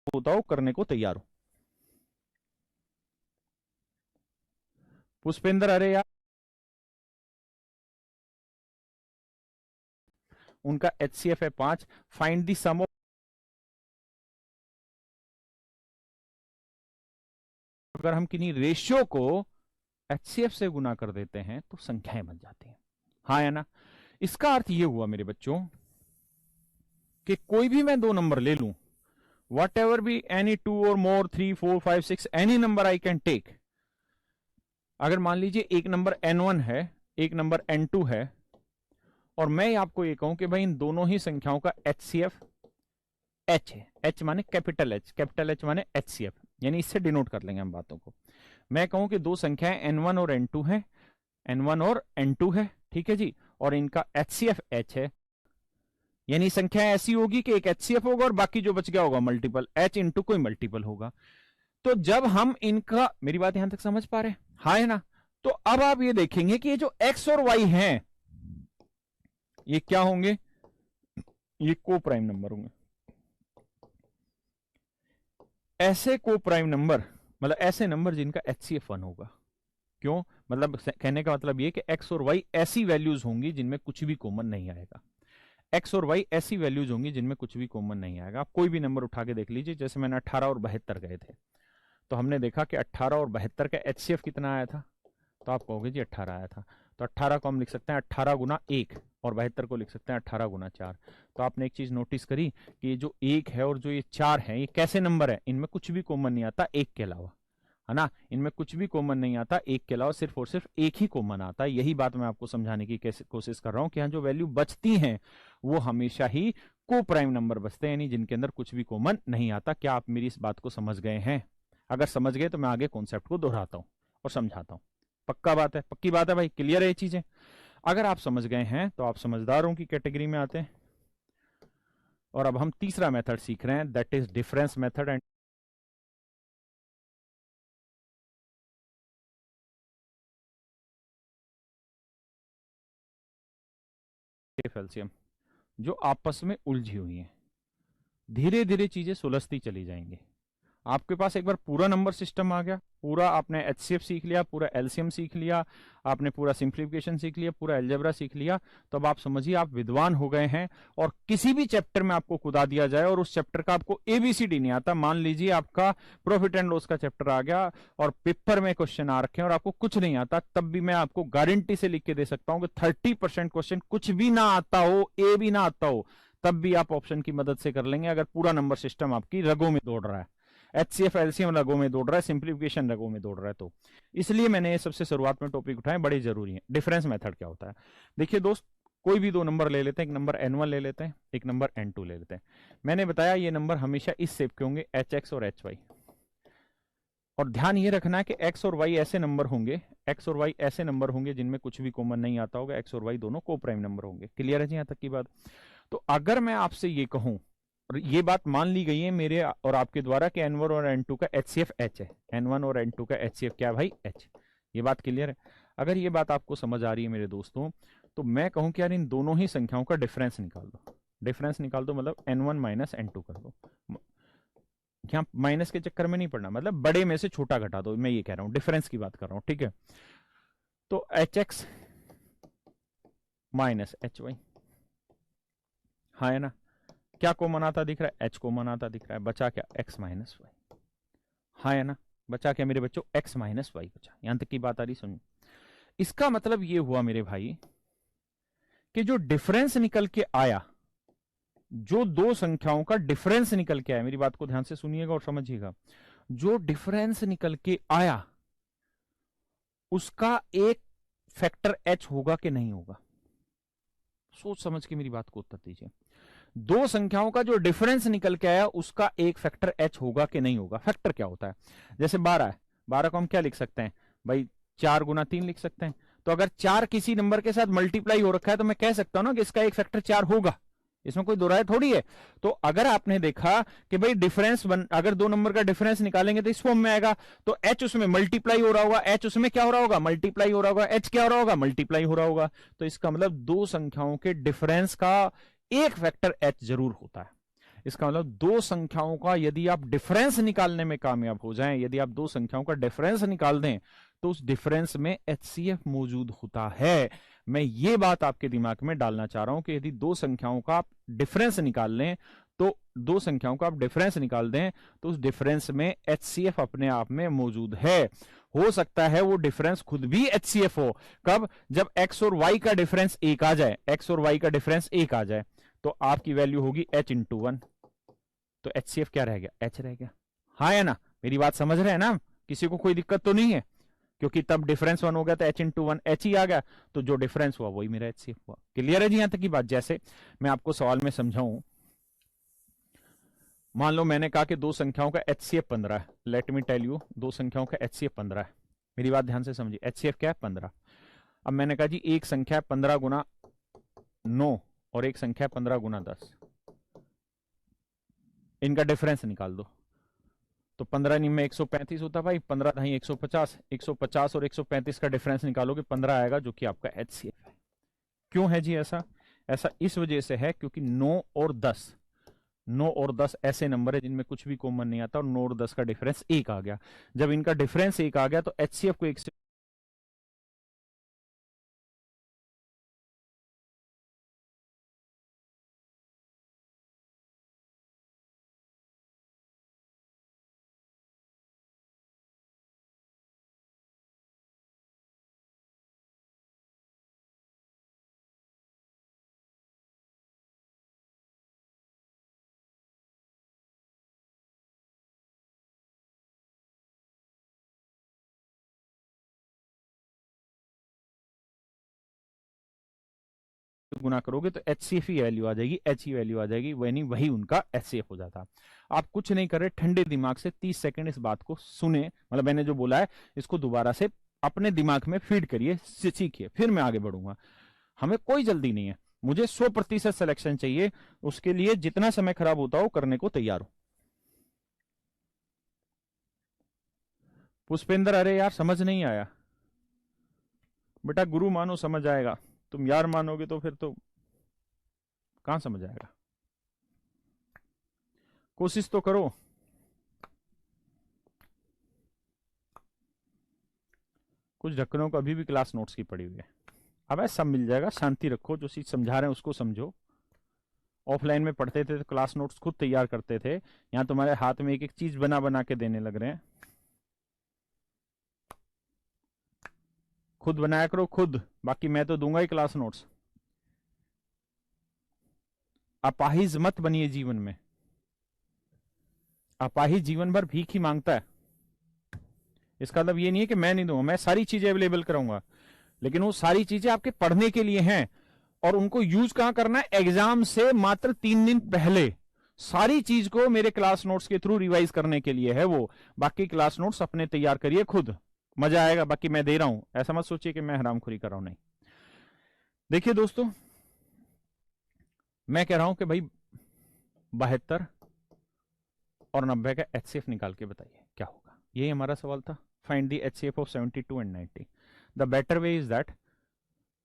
होता हो करने को तैयार हो। पुष्पेंद्र, अरे यार, उनका HCF है 5। फाइंड दी सम ऑफ, अगर हम किन्हीं रेशियो को HCF से गुना कर देते हैं तो संख्याएं बन जाती हैं, हाँ या ना। इसका अर्थ यह हुआ मेरे बच्चों कि कोई भी मैं दो नंबर ले लूं, वट एवर बी एनी 2 और more 3 4 5 6 any number I can take. अगर मान लीजिए एक नंबर N1 है, एक नंबर N2 है, और मैं आपको ये कहूं कि भाई इन दोनों ही संख्याओं का HCF H है। H माने कैपिटल H, कैपिटल H माने HCF, यानी इससे डिनोट कर लेंगे हम बातों को। मैं कहूं कि दो संख्याएं N1 और N2 है, N1 और N2 है, ठीक है जी, और इनका HCF H है, यानी संख्या ऐसी होगी कि एक HCF होगा और बाकी जो बच गया होगा मल्टीपल, H इंटू कोई मल्टीपल होगा। तो जब हम इनका, मेरी बात यहां तक समझ पा रहे हैं, हाँ है ना। तो अब आप ये देखेंगे कि ये जो X और Y हैं, ये क्या होंगे, ये को प्राइम नंबर होंगे। ऐसे को प्राइम नंबर मतलब ऐसे नंबर जिनका HCF 1 होगा। क्यों, मतलब कहने का मतलब ये कि X और Y ऐसी वैल्यूज होंगी जिनमें कुछ भी कॉमन नहीं आएगा। X और Y ऐसी वैल्यूज होंगी जिनमें कुछ भी कॉमन नहीं आएगा। आप कोई भी नंबर उठा के देख लीजिए, जैसे मैंने 18 और 72 गए थे, तो हमने देखा कि 18 और 72 का HCF कितना आया था, तो आप कहोगे जी 18 आया था। तो 18 को हम लिख सकते हैं 18 गुना 1, और 72 को लिख सकते हैं 18 गुना 4। तो आपने एक चीज नोटिस करी कि ये जो 1 है और जो ये 4 है, ये कैसे नंबर है, इनमें कुछ भी कॉमन नहीं आता एक के अलावा, है ना। इनमें कुछ भी कॉमन नहीं आता एक के अलावा, सिर्फ और सिर्फ एक ही कॉमन आता है। यही बात मैं आपको समझाने की कोशिश कर रहा हूं कि यहाँ जो वैल्यू बचती हैं वो हमेशा ही को प्राइम नंबर बचते हैं, यानी जिनके अंदर कुछ भी कॉमन नहीं आता। क्या आप मेरी इस बात को समझ गए हैं? अगर समझ गए तो मैं आगे कॉन्सेप्ट को दोहराता हूं और समझाता हूं। पक्का बात है, पक्की बात है भाई, क्लियर है ये चीजें? अगर आप समझ गए हैं तो आप समझदारों की कैटेगरी में आते हैं। और अब हम तीसरा मेथड सीख रहे हैं, that is difference method and LCM, जो आपस में उलझी हुई हैं। धीरे धीरे चीजें सुलझती चली जाएंगी। आपके पास एक बार पूरा नंबर सिस्टम आ गया, पूरा आपने HCF सीख लिया, पूरा LCM सीख लिया, आपने पूरा सिंप्लीफिकेशन सीख लिया, पूरा अलजेब्रा सीख लिया, तो अब आप समझिए आप विद्वान हो गए हैं। और किसी भी चैप्टर में आपको कुदा दिया जाए और उस चैप्टर का आपको ABCD नहीं आता, मान लीजिए आपका प्रॉफिट एंड लॉस का चैप्टर आ गया और पेपर में क्वेश्चन आ रखे हैं और आपको कुछ नहीं आता, तब भी मैं आपको गारंटी से लिख के दे सकता हूं कि 30% क्वेश्चन कुछ भी ना आता हो, ए भी ना आता हो, तब भी आप ऑप्शन की मदद से कर लेंगे, अगर पूरा नंबर सिस्टम आपकी रगों में दौड़ रहा है। HCF LCM रगों में दौड़ रहा है, सिंप्लीफिकेशन रगों में दौड़ रहा है। तो इसलिए मैंने ये सबसे शुरुआत में टॉपिक उठाए, बड़े जरूरी हैं। डिफरेंस मेथड क्या होता है? देखिए दोस्त, कोई भी दो नंबर ले लेते हैं, एक नंबर N1 ले लेते हैं, एक नंबर N2 ले लेते हैं। मैंने बताया ये नंबर हमेशा इस शेप के होंगे, HX और HY। और ध्यान ये रखना है कि X और Y ऐसे नंबर होंगे, X और Y ऐसे नंबर होंगे जिनमें कुछ भी कॉमन नहीं आता होगा। X और Y दोनों को प्राइम नंबर होंगे। क्लियर है जी यहां तक की बात? तो अगर मैं आपसे ये कहूं, और ये बात मान ली गई है मेरे और आपके द्वारा कि N1 और N2 का HCF H है, N1 और N2 का HCF क्या भाई? H। ये बात क्लियर है? अगर ये बात आपको समझ आ रही है मेरे दोस्तों, तो मैं कहूं कि यार इन दोनों ही संख्याओं का डिफरेंस निकाल दो। डिफरेंस निकाल दो मतलब N1 माइनस N2 कर दो। यहां माइनस के चक्कर में नहीं पड़ना, मतलब बड़े में से छोटा घटा दो, मैं ये कह रहा हूं, डिफरेंस की बात कर रहा हूं, ठीक है। तो HX माइनस HY, हाँ है ना। क्या कॉमन आता दिख रहा है? H कॉमन आता दिख रहा है। बचा क्या? X माइनस वाई, हाँ है ना। बचा क्या मेरे बच्चों? X माइनस वाई बचा। यहां तक की बात आ रही? सुनिए, इसका मतलब ये हुआ मेरे भाई कि जो डिफरेंस निकल के आया, जो दो संख्याओं का डिफरेंस निकल के आया, मेरी बात को ध्यान से सुनिएगा और समझिएगा, जो डिफरेंस निकल के आया उसका एक फैक्टर H होगा कि नहीं होगा? सोच समझ के मेरी बात को उत्तर दीजिए। दो संख्याओं का जो डिफरेंस निकल के आया उसका एक फैक्टर H होगा कि नहीं होगा? फैक्टर क्या होता है? जैसे 12 है, 12 को हम क्या लिख सकते हैं भाई? 4 गुना 3 लिख सकते हैं। तो अगर 4 किसी नंबर के साथ मल्टीप्लाई हो रखा है तो मैं कह सकता हूं ना कि इसका एक फैक्टर 4 होगा, इसमें कोई दो राय थोड़ी है। तो अगर आपने देखा कि भाई डिफरेंस अगर दो नंबर का डिफरेंस निकालेंगे तो इस फॉर्म में आएगा, तो H उसमें मल्टीप्लाई हो रहा होगा, H उसमें क्या हो रहा होगा? मल्टीप्लाई हो रहा होगा। H क्या हो रहा होगा? मल्टीप्लाई हो रहा होगा। तो इसका मतलब दो संख्याओं के डिफरेंस का एक फैक्टर H जरूर होता है। इसका मतलब दो संख्याओं का यदि आप डिफरेंस निकालने में कामयाब हो जाएं, यदि आप दो संख्याओं का डिफरेंस निकाल दें तो उस डिफरेंस में HCF मौजूद होता है। मैं ये बात आपके दिमाग में डालना चाह रहा हूं कि यदि दो संख्याओं का आप डिफरेंस निकाल लें, तो दो संख्याओं का आप डिफरेंस निकाल दें तो उस डिफरेंस में HCF अपने आप में मौजूद है। हो सकता है वो डिफरेंस खुद भी HCF हो। कब? जब x और y का डिफरेंस एक आ जाए, x और y का डिफरेंस एक आ जाए तो आपकी वैल्यू होगी h इंटू 1, तो HCF क्या रह गया? h रह गया। हाँ या ना? मेरी बात समझ रहे हैं ना? किसी को कोई दिक्कत तो नहीं है? क्योंकि तब डिफरेंस 1 हो गया तो h इंटू 1 h ही आ गया, तो जो डिफरेंस हुआ वही मेरा HCF हुआ। क्लियर है जी यहां तक की बात? जैसे मैं आपको सवाल में समझाऊं, मान लो मैंने कहा कि दो संख्याओं का HCF 15 है। लेट मी टेल यू, दो संख्याओं का HCF 15 है। मेरी बात ध्यान से समझिए, HCF क्या है? 15। अब मैंने कहा जी एक संख्या है 15 गुना 9 और एक संख्या है 15 गुना 10, इनका डिफरेंस निकाल दो। तो 15 नी में 135 होता भाई, 15 ढाई 150, 150 और 135 का डिफरेंस निकालोगे 15 आएगा, जो कि आपका HCF है। क्यों है जी ऐसा? ऐसा इस वजह से है क्योंकि 9 और 10 ऐसे नंबर है जिनमें कुछ भी कॉमन नहीं आता, और 9 और 10 का डिफरेंस एक आ गया। जब इनका डिफरेंस एक आ गया तो HCF को एक से गुना करोगे तो HCF ही वैल्यू आ जाएगी, H ही वैल्यू आ जाएगी, वही वही उनका HCF हो जाता। आप कुछ नहीं कर रहे, ठंडे दिमाग से 30 सेकंड इस बात को सुने, मतलब मैंने जो बोला है इसको दोबारा से अपने दिमाग में फीड करिए, सीखिए, फिर मैं आगे बढ़ूंगा। हमें कोई जल्दी नहीं है, मुझे 100% सिलेक्शन चाहिए, उसके लिए जितना समय खराब होता हो करने को तैयार हो। पुष्पेंद्र, अरे यार समझ नहीं आया। बेटा गुरु मानो समझ आएगा, तुम यार मानोगे तो फिर तो कहां समझ आएगा। कोशिश तो करो। कुछ ढक्कनों को अभी भी क्लास नोट्स की पड़ी हुई है। अब सब मिल जाएगा, शांति रखो, जो चीज समझा रहे हैं उसको समझो। ऑफलाइन में पढ़ते थे तो क्लास नोट्स खुद तैयार करते थे, यहाँ तुम्हारे हाथ में एक एक चीज बना बना के देने लग रहे हैं। खुद बनाया करो खुद, बाकी मैं तो दूंगा ही क्लास नोट्स। अपाहिज मत बनिए जीवन में, अपाहिज जीवन भर भीख ही मांगता है। इसका मतलब ये नहीं है कि मैं नहीं दूंगा, मैं सारी चीजें अवेलेबल कराऊंगा, लेकिन वो सारी चीजें आपके पढ़ने के लिए हैं, और उनको यूज कहां करना है? एग्जाम से मात्र 3 दिन पहले सारी चीज को मेरे क्लास नोट्स के थ्रू रिवाइज करने के लिए है वो। बाकी क्लास नोट्स अपने तैयार करिए खुद, मजा आएगा। बाकी मैं दे रहा हूं, ऐसा मत सोचिए कि मैं हरामखोरी कर रहा हूं, नहीं। देखिए दोस्तों, मैं कह रहा हूं कि भाई 72 और 90 का HCF निकाल के बताइए क्या होगा। यही हमारा सवाल था, find the HCF of 72 and 90। The better way is that,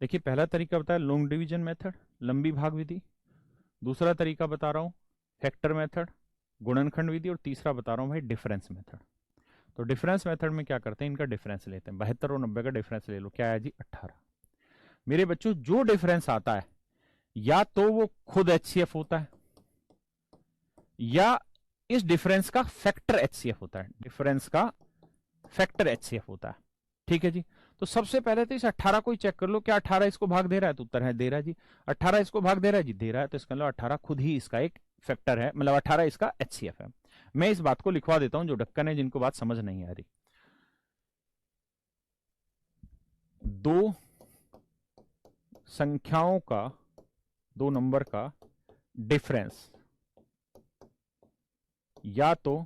देखिए पहला तरीका बताया लॉन्ग डिवीजन मेथड, लंबी भाग विधि। दूसरा तरीका बता रहा हूं फैक्टर मेथड, गुणनखंड विधि। और तीसरा बता रहा हूं भाई डिफरेंस मेथड। तो डिफरेंस मेथड में क्या करते हैं, इनका डिफरेंस लेते हैं। 72 और 90 का डिफरेंस ले लो, क्या आया जी? 18। मेरे बच्चों जो डिफरेंस आता है, या तो वो खुद HCF होता है, या इस डिफरेंस का फैक्टर HCF होता है। डिफरेंस का फैक्टर HCF होता है, ठीक है जी। तो सबसे पहले तो इस 18 को ही चेक कर लो, क्या 18 इसको भाग दे रहा है? तो उत्तर है दे रहा है जी। 18 इसको भाग दे रहा है जी, दे रहा है। तो इसका मतलब 18 खुद ही इसका एक फैक्टर है, मतलब 18 इसका HCF है। मैं इस बात को लिखवा देता हूं जो ढक्कन है, जिनको बात समझ नहीं आ रही। दो संख्याओं का, दो नंबर का डिफरेंस या तो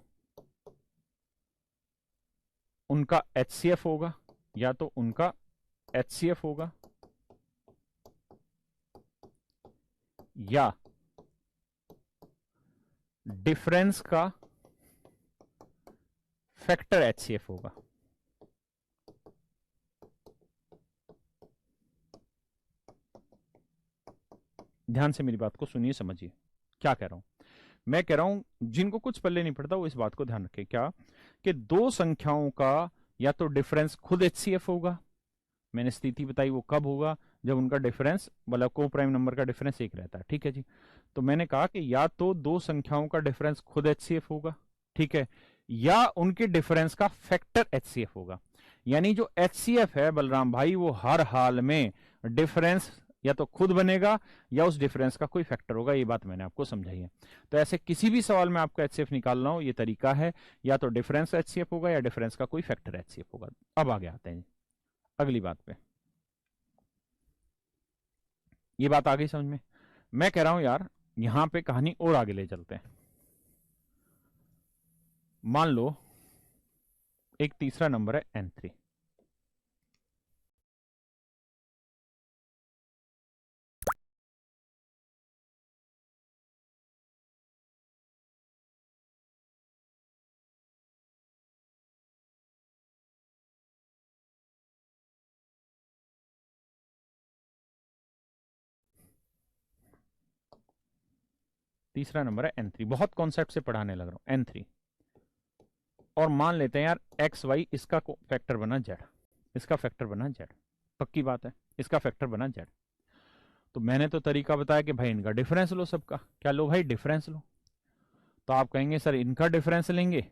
उनका HCF होगा, या तो उनका HCF होगा, या डिफरेंस का फैक्टर HCF होगा। ध्यान से मेरी बात को सुनिए, समझिए क्या कह रहा हूं मैं कह रहा हूं जिनको कुछ पल्ले नहीं पड़ता वो इस बात को ध्यान रखें, क्या कि दो संख्याओं का या तो डिफरेंस खुद एचसीएफ होगा, मैंने स्थिति बताई वो कब होगा, जब उनका डिफरेंस मतलब को प्राइम नंबर का डिफरेंस एक रहता है, ठीक है जी। तो मैंने कहा कि या तो दो संख्याओं का डिफरेंस खुद एचसीएफ होगा, ठीक है, या उनके डिफरेंस का फैक्टर एचसीएफ होगा। यानी जो एचसीएफ है बलराम भाई वो हर हाल में डिफरेंस या तो खुद बनेगा या उस डिफरेंस का कोई फैक्टर होगा, ये बात मैंने आपको समझाई है। तो ऐसे किसी भी सवाल में आपको एचसीएफ निकालना हो ये तरीका है, या तो डिफरेंस एचसीएफ होगा या डिफरेंस का कोई फैक्टर एचसीएफ होगा। अब आगे आते हैं अगली बात पे, ये बात आ गई समझ में। मैं कह रहा हूं यार यहां पे कहानी और आगे ले चलते हैं। मान लो एक तीसरा नंबर है n3, तीसरा नंबर है n3, बहुत कॉन्सेप्ट से पढ़ाने लग रहा हूं n3। और मान लेते हैं यार एक्स वाई इसका फैक्टर बना जेड, इसका फैक्टर बना जेड, पक्की बात है इसका फैक्टर बना जेड। तो मैंने तो तरीका बताया कि भाई इनका डिफरेंस लो सबका, क्या लो भाई डिफरेंस लो। तो आप कहेंगे सर इनका डिफरेंस लेंगे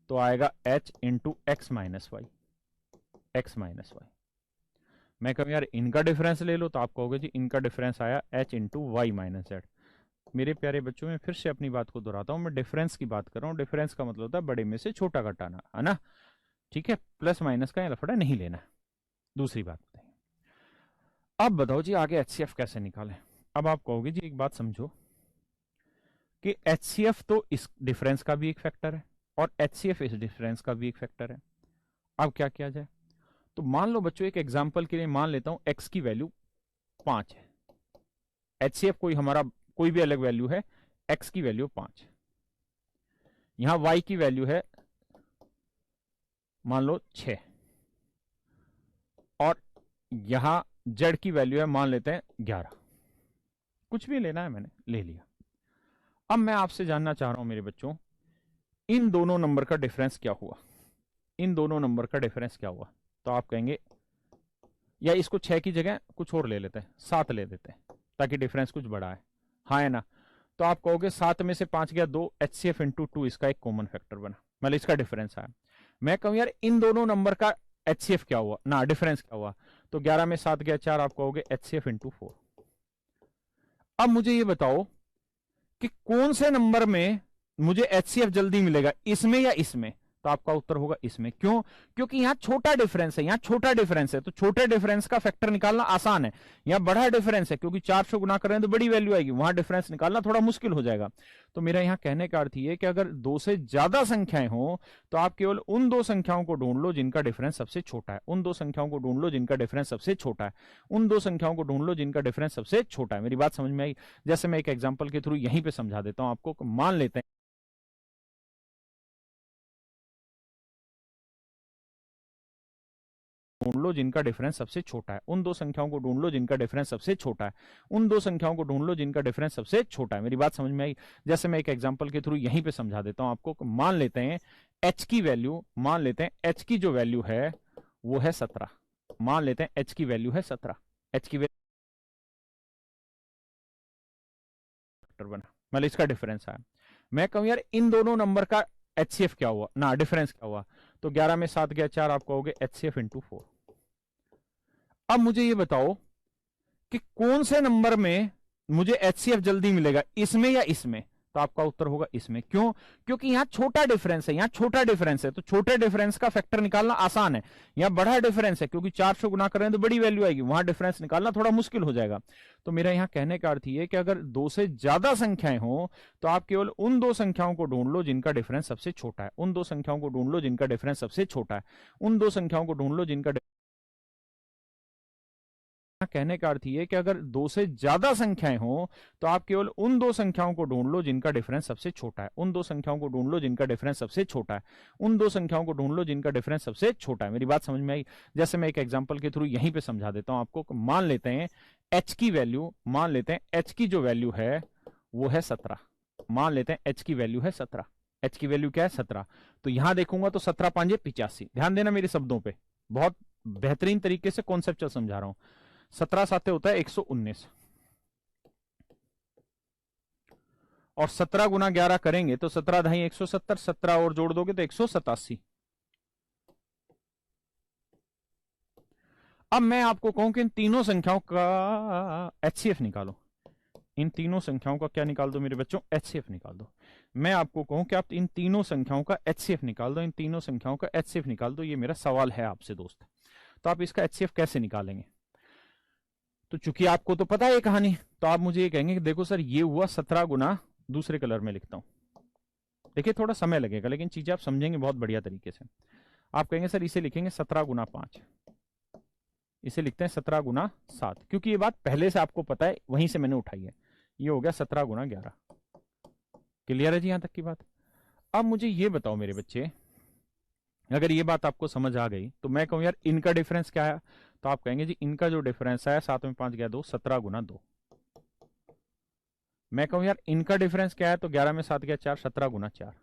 तो आएगा h into x minus y, x minus y. मैं कहूँ यार इनका डिफरेंस ले लो तो आप कहोगे जी इनका डिफरेंस आया h into y minus z. मेरे प्यारे बच्चों में फिर से अपनी बात को दोहराता हूं, मैं डिफरेंस की बात कर रहा हूं। डिफरेंस का मतलब होता है बड़े में से छोटा घटाना, है ना, ठीक है, प्लस माइनस का लफड़ा नहीं लेना। दूसरी बात बताइए, अब बताओ जी आगे एचसीएफ कैसे निकालें। अब आप कहोगे जी एक बात समझो कि एचसीएफ तो इस डिफरेंस का भी एक फैक्टर है और एचसीएफ इस डिफरेंस का भी एक फैक्टर है। अब क्या किया जाए, तो मान लो बच्चों एक एग्जांपल के लिए मान लेता हूं एक्स की वैल्यू 5 है, एचसीएफ कोई हमारा कोई भी अलग वैल्यू है, एक्स की वैल्यू 5, यहां वाई की वैल्यू है मान लो 6, और यहां जेड की वैल्यू है मान लेते हैं 11, कुछ भी लेना है मैंने ले लिया। अब मैं आपसे जानना चाह रहा हूं मेरे बच्चों इन दोनों नंबर का डिफरेंस क्या हुआ, इन दोनों नंबर का डिफरेंस क्या हुआ। तो आप कहेंगे या इसको 6 की जगह कुछ और ले लेते हैं, 7 ले देते हैं ताकि डिफरेंस कुछ बड़ा है, हाँ है ना। तो आप कहोगे 7 में से 5 गया 2, एचसीएफ इंटू 2 इसका एक कॉमन फैक्टर बना, मतलब इसका डिफरेंस आया। मैं कहूं यार इन दोनों नंबर का एचसीएफ क्या हुआ ना, डिफरेंस क्या हुआ, तो 11 में 7 गया 4, आप कहोगे एचसीएफ इंटू 4। अब मुझे ये बताओ कि कौन से नंबर में मुझे एचसीएफ जल्दी मिलेगा, इसमें या इसमें। तो आपका उत्तर होगा इसमें, क्यों, क्योंकि यहां छोटा डिफरेंस है, यहां छोटा डिफरेंस है तो छोटे डिफरेंस का फैक्टर निकालना आसान है। यहां बड़ा डिफरेंस है क्योंकि 4 से गुना करें तो बड़ी वैल्यू आएगी, वहां डिफरेंस निकालना थोड़ा मुश्किल हो जाएगा। तो मेरा यहां कहने का अर्थ ये कि अगर 2 से ज्यादा संख्याएं हो तो आप केवल उन दो संख्याओं को ढूंढ लो जिनका डिफरेंस सबसे छोटा है, उन दो संख्याओं को ढूंढ लो जिनका डिफरेंस सबसे छोटा है, उन दो संख्याओं को ढूंढ लो जिनका डिफरेंस सबसे छोटा है। मेरी बात समझ में आई। जैसे मैं एक एग्जाम्पल के थ्रू यहीं पर समझा देता हूं आपको। मान लेते हैं ढूंढ लो जिनका डिफरेंस सबसे छोटा है, उन दो संख्याओं को ढूंढ लो जिनका डिफरेंस सबसे छोटा है, उन दो संख्याओं को ढूंढ लो जिनका डिफरेंस सबसे छोटा है। मेरी बात समझ में आई। जैसे मैं एक एग्जांपल के थ्रू यहीं पे समझा देता हूं आपको। मान लेते हैं h की वैल्यू, मान लेते हैं h की जो वैल्यू है वो है 17, मान लेते हैं h की वैल्यू है 17, h की वैल्यू बना, मतलब इसका डिफरेंस आया। मैं कहूं यार इन दोनों नंबर का एचसीएफ क्या हुआ ना, डिफरेंस क्या हुआ, तो 11 में 7 गया 4, आप कहोगे एचसीएफ इंटू 4। अब मुझे ये बताओ कि कौन से नंबर में मुझे एचसीएफ जल्दी मिलेगा, इसमें या इसमें। तो आपका उत्तर होगा इसमें, क्यों, क्योंकि यहां छोटा डिफरेंस है, यहां छोटा डिफरेंस है तो छोटे डिफरेंस का फैक्टर निकालना आसान है। यहां बड़ा डिफरेंस है क्योंकि 4 से गुना करें तो बड़ी वैल्यू आएगी, वहां डिफरेंस निकालना थोड़ा मुश्किल हो जाएगा। तो मेरा यहां कहने का अर्थ ये कि अगर 2 से ज्यादा संख्याएं हो तो आप केवल उन दो संख्याओं को ढूंढ लो जिनका डिफरेंस सबसे छोटा है, उन दो संख्याओं को ढूंढ लो जिनका डिफरेंस सबसे छोटा है, उन दो संख्याओं को ढूंढ लो जिनका कहने का अर्थ ये कि अगर 2 से ज्यादा संख्याएं हो तो आप केवल उन दो संख्याओं को ढूंढ लो जिनका डिफरेंस सबसे छोटा है, उन दो संख्याओं को ढूंढ लो जिनका डिफरेंस सबसे छोटा है, उन दो संख्याओं को ढूंढ लो जिनका डिफरेंस सबसे छोटा है। मेरी बात समझ में आई। जैसे मैं एक एग्जांपल के थ्रू यहीं पे समझा देता हूं आपको। मान लेते हैं h की वैल्यू, मान लेते हैं h की जो वैल्यू है वो है 17, मान लेते हैं एच की वैल्यू है 17, एच की वैल्यू क्या है 17, तो यहां देखूंगा तो 17 पांजे 85। ध्यान देना मेरे शब्दों पे, बहुत बेहतरीन तरीके से कॉन्सेप्चुअल समझा रहा हूं। 17 साथे होता है 119, और 17 गुना 11 करेंगे तो 17 ढाई 170, 17 और जोड़ दोगे तो 187। अब मैं आपको कहूं कि इन तीनों संख्याओं का एचसीएफ निकालो, इन तीनों संख्याओं का क्या निकाल दो मेरे बच्चों, एचसीएफ निकाल दो। मैं आपको कहूं कि आप इन तीनों संख्याओं का एचसीएफ निकाल दो, इन तीनों संख्याओं का एचसीएफ निकाल दो, ये मेरा सवाल है आपसे दोस्त। तो आप इसका एचसीएफ कैसे निकालेंगे? तो चूंकि आपको तो पता है ये कहानी, तो आप मुझे ये कहेंगे कि देखो सर ये हुआ 17 गुना, दूसरे कलर में लिखता हूं, देखिए थोड़ा समय लगेगा लेकिन चीजें आप समझेंगे बहुत बढ़िया तरीके से। आप कहेंगे सर इसे लिखेंगे 17 गुना 5, इसे लिखते हैं 17 गुना 7, क्योंकि ये बात पहले से आपको पता है, वहीं से मैंने उठाई है। ये हो गया 17 गुना 11। क्लियर है जी यहां तक की बात? अब मुझे ये बताओ मेरे बच्चे, अगर ये बात आपको समझ आ गई तो मैं कहूं यार इनका डिफरेंस क्या है, तो आप कहेंगे जी इनका जो डिफरेंस है 7 में 5 गया 2, 17 गुना 2। मैं कहूं यार इनका डिफरेंस क्या है, तो 11 में 7 गया 4, 17 गुना 4।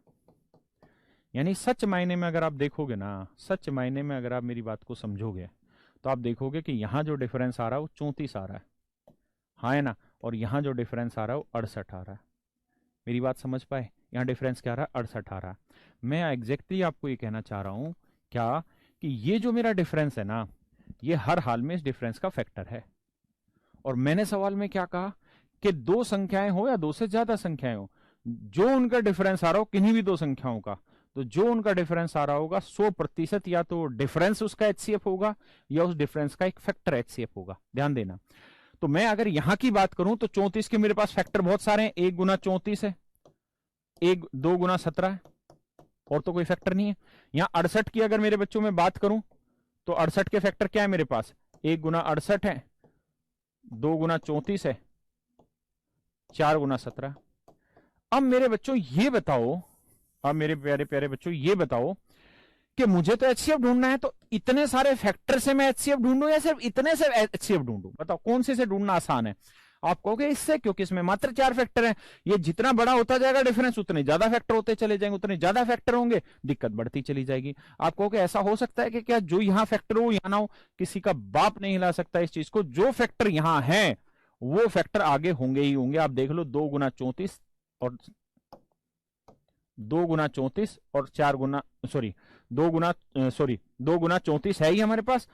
यानी सच मायने में अगर आप देखोगे ना, सच मायने में अगर आप मेरी बात को समझोगे तो आप देखोगे कि यहां जो डिफरेंस आ रहा है वो 34 आ रहा है, हाँ है ना, और यहां जो डिफरेंस आ रहा है वो 68 आ रहा है। मेरी बात समझ पाए? यहां डिफरेंस क्या आ रहा है, 68 आ रहा है। मैं एग्जैक्टली आपको ये कहना चाह रहा हूं क्या, कि ये जो मेरा डिफरेंस है ना, ये हर हाल में इस डिफरेंस का फैक्टर है। और मैंने सवाल में क्या कहा कि दो संख्याएं हो या दो से ज्यादा संख्याएं हो, जो उनका डिफरेंस आ रहा हो किन्हीं भी दो संख्याओं का, तो जो उनका डिफरेंस आ रहा होगा 100% या तो डिफरेंस उसका एचसीएफ होगा या उस डिफरेंस का एक फैक्टर एचसीएफ होगा। ध्यान देना। तो मैं अगर यहां की बात करूं तो 34 के मेरे पास फैक्टर बहुत सारे हैं, 1 गुना 34 है, 2 गुना 17 है, और तो कोई फैक्टर नहीं है। यहां 68 की अगर मेरे बच्चों में बात करूं तो 68 के फैक्टर क्या है मेरे पास, 1 गुना 68 है, 2 गुना 34 है, 4 गुना 17। अब मेरे बच्चों ये बताओ, अब मेरे प्यारे प्यारे बच्चों ये बताओ कि मुझे तो एचसीएफ ढूंढना है, तो इतने सारे फैक्टर से मैं एचसीएफ ढूंढूं या सिर्फ इतने से एचसीएफ ढूंढूं? बताओ कौन से ढूंढना आसान है? आप कहोगे इससे, क्योंकि इसमें मात्र 4 फैक्टर हैं, ये जितना बड़ा होता जाएगा डिफरेंस उतने ज्यादा फैक्टर होते चले जाएंगे, उतने ज्यादा फैक्टर होंगे, दिक्कत बढ़ती चली जाएगी। आप कहोगे ऐसा हो सकता है कि क्या जो यहां फैक्टर हो यहां ना हो? किसी का बाप नहीं हिला सकता इस चीज को, जो फैक्टर यहां है वो फैक्टर आगे होंगे ही होंगे। आप देख लो 2 गुना 34 और 2 गुना 34 और 4 गुना, सॉरी 2 गुना, सॉरी 2 गुना 34 है ही हमारे पास।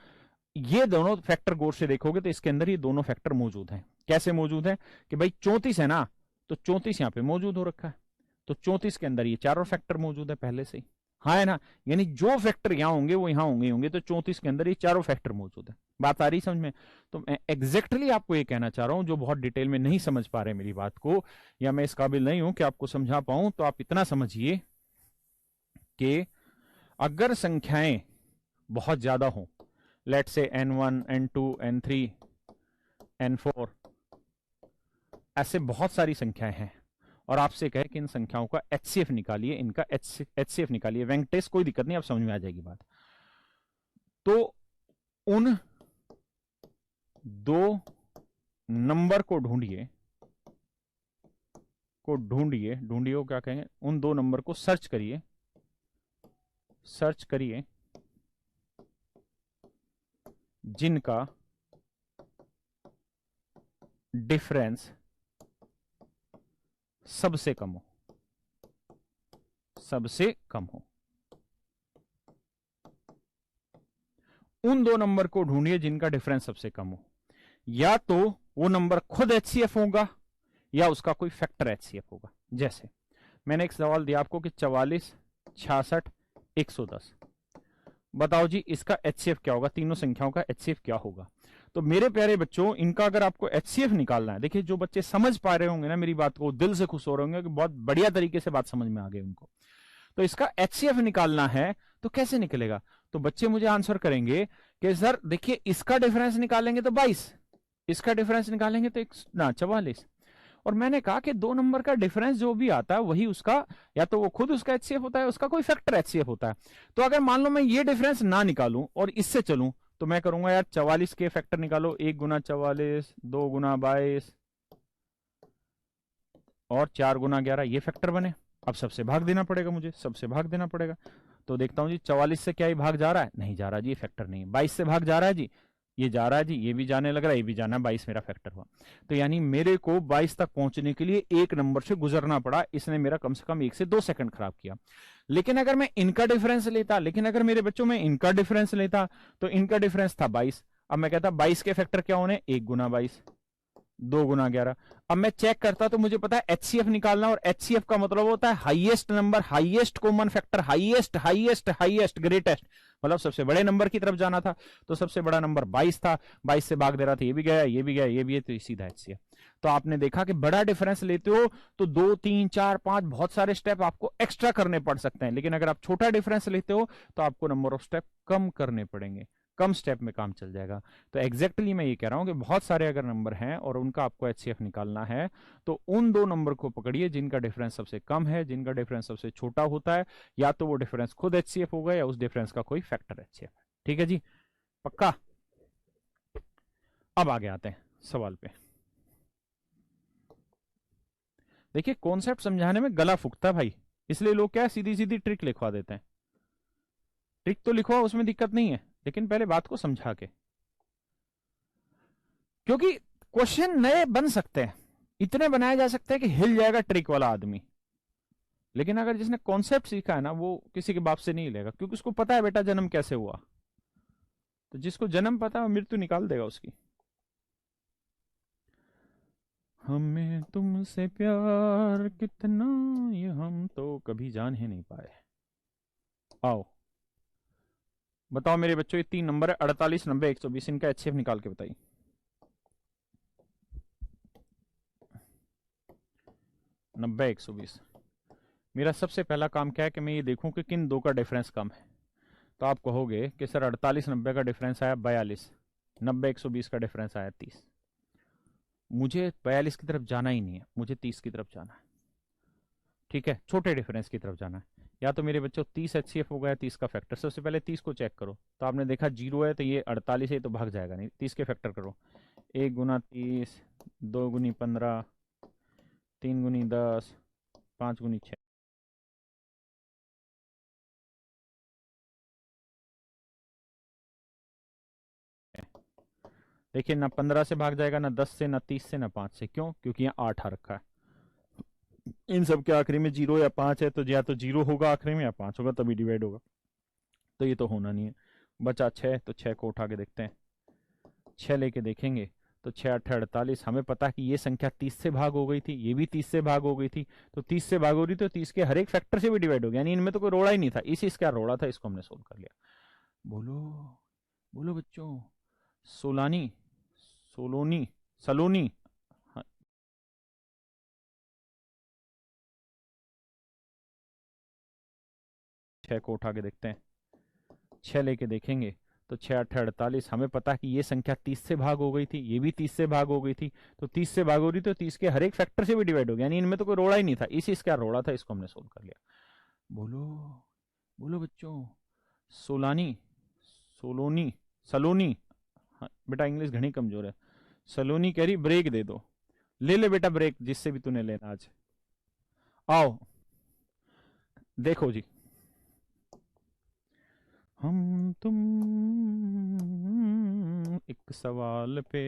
ये दोनों फैक्टर गौर से देखोगे तो इसके अंदर ये दोनों फैक्टर मौजूद हैं। कैसे मौजूद है कि भाई 34 है ना, तो 34 यहां पे मौजूद हो रखा है, तो 34 के अंदर ये चारों फैक्टर मौजूद है पहले से ही, हाँ है ना। यानी जो फैक्टर यहां होंगे वो यहां होंगे होंगे, तो 34 के अंदर ये चारों फैक्टर मौजूद है। बात आ रही समझ में? तो मैं एग्जैक्टली आपको ये कहना चाह रहा हूं, जो बहुत डिटेल में नहीं समझ पा रहे मेरी बात को, या मैं इस काबिल नहीं हूं कि आपको समझा पाऊं, तो आप इतना समझिए कि अगर संख्याएं बहुत ज्यादा हो, लेट से n1 n2 n3 n4, ऐसे बहुत सारी संख्याएं हैं, और आपसे कहे कि इन संख्याओं का एचसीएफ निकालिए, इनका एचसीएफ निकालिए, वेंकटेश कोई दिक्कत नहीं, आप समझ में आ जाएगी बात। तो उन दो नंबर को ढूंढिए, ढूंढिए को क्या कहेंगे, उन दो नंबर को सर्च करिए, जिनका डिफरेंस सबसे कम हो, सबसे कम हो। उन दो नंबर को ढूंढिए जिनका डिफरेंस सबसे कम हो, या तो वो नंबर खुद एचसीएफ होगा या उसका कोई फैक्टर एचसीएफ होगा। जैसे मैंने एक सवाल दिया आपको कि 44, 66, 110, बताओ जी इसका एचसीएफ क्या होगा, तीनों संख्याओं का एचसीएफ क्या होगा? तो मेरे प्यारे बच्चों, इनका अगर आपको एचसीएफ निकालना है, देखिए जो बच्चे समझ पा रहे होंगे ना मेरी बात को, दिल से खुश हो रहे होंगे कि बहुत बढ़िया तरीके से बात समझ में आ गई उनको। तो इसका एचसीएफ निकालना है तो कैसे निकलेगा? तो बच्चे मुझे आंसर करेंगे कि सर देखिए इसका डिफरेंस निकालेंगे तो 22, इसका डिफरेंस निकालेंगे तो 44। और मैंने कहा कि दो नंबर का डिफरेंस जो भी आता है वही उसका, या तो वो खुद उसका एचसीएफ होता है, उसका कोई फैक्टर एचसीएफ होता है। तो अगर मान लो मैं ये डिफरेंस ना निकालूं और इससे चलूं, तो मैं करूंगा यार 44 के फैक्टर निकालो, 1 गुना 44, 2 गुना 22, और 4 × 11 ये फैक्टर बने। अब सबसे भाग देना पड़ेगा, मुझे सबसे भाग देना पड़ेगा। तो देखता हूँ जी 44 से क्या ये भाग जा रहा है, नहीं जा रहा जी, ये फैक्टर नहीं है। 22 से भाग जा रहा है जी, ये जा रहा है जी, ये भी जाने लग रहा है, ये भी जाना है, 22 मेरा फैक्टर हुआ। तो यानी मेरे को 22 तक पहुंचने के लिए एक नंबर से गुजरना पड़ा, इसने मेरा कम से कम 1 से 2 सेकंड खराब किया। लेकिन अगर मैं इनका डिफरेंस लेता, लेकिन अगर मेरे बच्चों में इनका डिफरेंस लेता, तो इनका डिफरेंस था 22। अब मैं कहता 22 के फैक्टर क्या होने, 1 × 22, 2 × 11। अब मैं चेक करता तो मुझे पता है एचसीएफ निकालना, और एचसीएफ का मतलब होता है highest number, highest common factor, highest highest highest greatest, मतलब सबसे बड़े नंबर की तरफ जाना था। तो सबसे बड़ा नंबर 22 था, 22 से भाग दे रहा था, ये भी गया, ये भी गया, ये भी है, तो सीधा एचसीएफ। तो आपने देखा कि बड़ा डिफरेंस लेते हो तो 2 3 4 5 बहुत सारे स्टेप आपको एक्स्ट्रा करने पड़ सकते हैं, लेकिन अगर आप छोटा डिफरेंस लेते हो तो आपको नंबर ऑफ स्टेप कम करने पड़ेंगे, कम स्टेप में काम चल जाएगा। तो एग्जैक्टली मैं ये कह रहा हूं कि बहुत सारे अगर नंबर हैं और उनका आपको एचसीएफ निकालना है, तो उन 2 नंबर को पकड़िए जिनका डिफरेंस सबसे कम है, जिनका डिफरेंस सबसे छोटा होता है, या तो वो डिफरेंस खुद एचसीएफ होगा या उस डिफरेंस का कोई फैक्टर एचसीएफ है। ठीक है जी, पक्का। अब आगे आते हैं सवाल पे। देखिए कॉन्सेप्ट समझाने में गला फूकता है भाई, इसलिए लोग क्या सीधी सीधी ट्रिक लिखवा देते हैं। ट्रिक तो लिखवा, उसमें दिक्कत नहीं है, लेकिन पहले बात को समझा के, क्योंकि क्वेश्चन नए बन सकते हैं, इतने बनाए जा सकते हैं कि हिल जाएगा ट्रिक वाला आदमी, लेकिन अगर जिसने कॉन्सेप्ट सीखा है ना, वो किसी के बाप से नहीं लेगा, क्योंकि उसको पता है बेटा जन्म कैसे हुआ। तो जिसको जन्म पता है मृत्यु निकाल देगा उसकी। हमें तुमसे प्यार कितना, ये हम तो कभी जान ही नहीं पाए। आओ बताओ मेरे बच्चों, ये 3 नंबर है 48 90 120, इनका एचसीएफ निकाल के बताइए। 90 120। मेरा सबसे पहला काम क्या है कि मैं ये देखूं कि किन दो का डिफरेंस कम है। तो आप कहोगे कि सर 48 90 का डिफरेंस आया 42, 90 120 का डिफरेंस आया 30। मुझे 42 की तरफ जाना ही नहीं है, मुझे 30 की तरफ जाना है। ठीक है, छोटे डिफरेंस की तरफ जाना है। या तो मेरे बच्चों 30 एचसीएफ हो गया 30 का फैक्टर, सबसे पहले 30 को चेक करो। तो आपने देखा 0 है, तो ये 48 है, तो भाग जाएगा नहीं, 30 के फैक्टर करो। 1 × 30, 2 × 15, 3 × 10, 5 × 6। देखिए ना 15 से भाग जाएगा, ना 10 से, ना 30 से, ना 5 से। क्यों? क्योंकि यहाँ 8 आ रखा है। इन सब के आखिरी में 0 या 5 है, तो या तो 0 होगा आखिरी में या 5 होगा, तभी डिवाइड होगा। तो ये तो होना नहीं है। बचा 6, तो 6 को उठा के देखते हैं। 6 लेके देखेंगे तो 6 8 48। हमें पता है कि ये संख्या 30 से भाग हो गई थी, ये भी 30 से भाग हो गई थी। तो 30 से भाग हो रही, तो 30 के हर एक फैक्टर से भी डिवाइड हो गया, यानी इनमें तो कोई रोड़ा ही नहीं था, इसी इसका रोड़ा था, इसको हमने सोल्व कर लिया। बोलो बोलो बच्चों, सोलानी, सोलोनी, सलोनी। हाँ, 6 को उठा के देखते हैं। 6 लेके देखेंगे तो 6 8 48। हमें पता है कि ये संख्या 30 से भाग हो गई थी, ये भी 30 से भाग हो गई थी। तो 30 से भाग हो रही, तो 30 के हर एक फैक्टर से भी डिवाइड हो गया, यानी इनमें तो कोई रोड़ा ही नहीं था, इसी इसका रोड़ा था, इसको हमने सोल्व कर लिया। बोलो बोलो बच्चों, सोलानी, सोलोनी, सलोनी। हाँ बेटा इंग्लिश घनी कमजोर है। सलोनी कह रही ब्रेक दे दो, ले ले बेटा ब्रेक, जिससे भी तूने लेना आज। आओ देखो जी, हम तुम एक सवाल पे